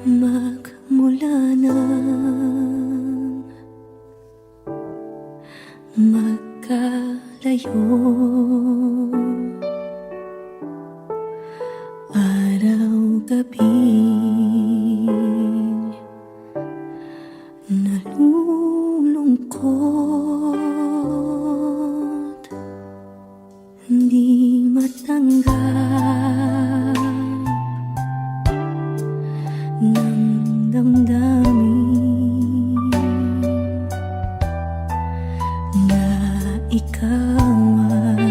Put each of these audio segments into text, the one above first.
Magmula nang magkalayo, araw-gabing nalulungkot, hindi matanggap ng damdamin na ikaw ay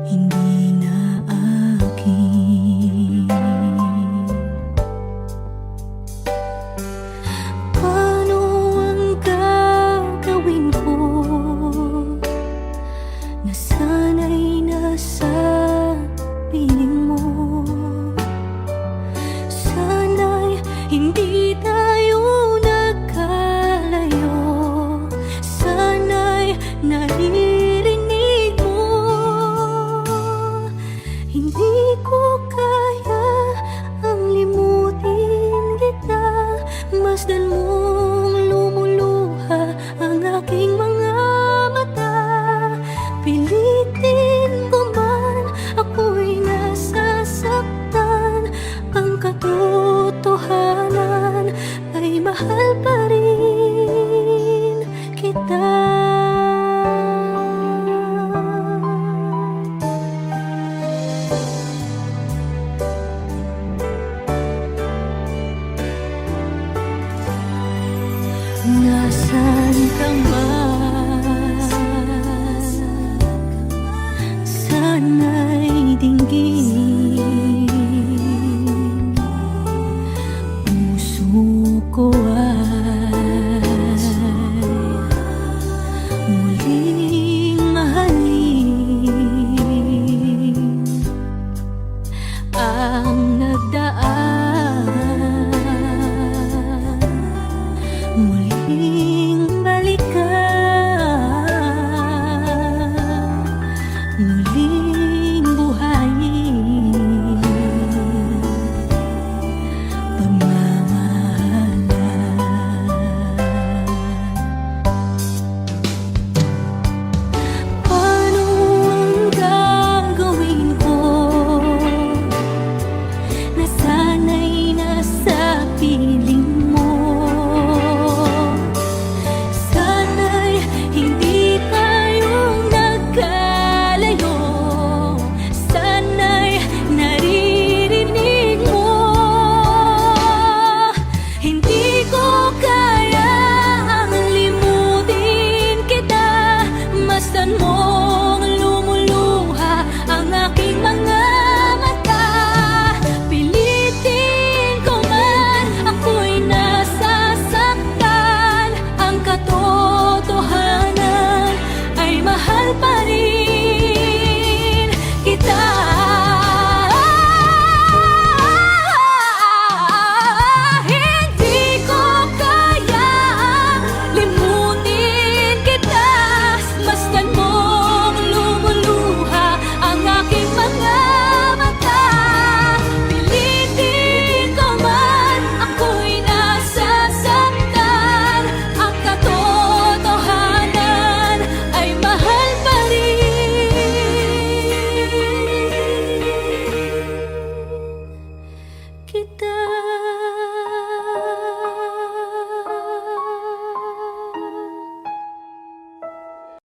hindi na akin. Paano ang gagawin ko na sana'y nasa piling mo? Hindi tayo nagkalayo, sana'y naririnig mo. Hindi ko kaya ang limutin kita, masdan mong lumuluha ang aking mga mata. Pilitin ko man, ako'y nasasaktan. Ang katotohanan ay mahal pa rin kita. Nasaan ka man, sana'y dinggin. Puso ko ay muling mahalin. Ang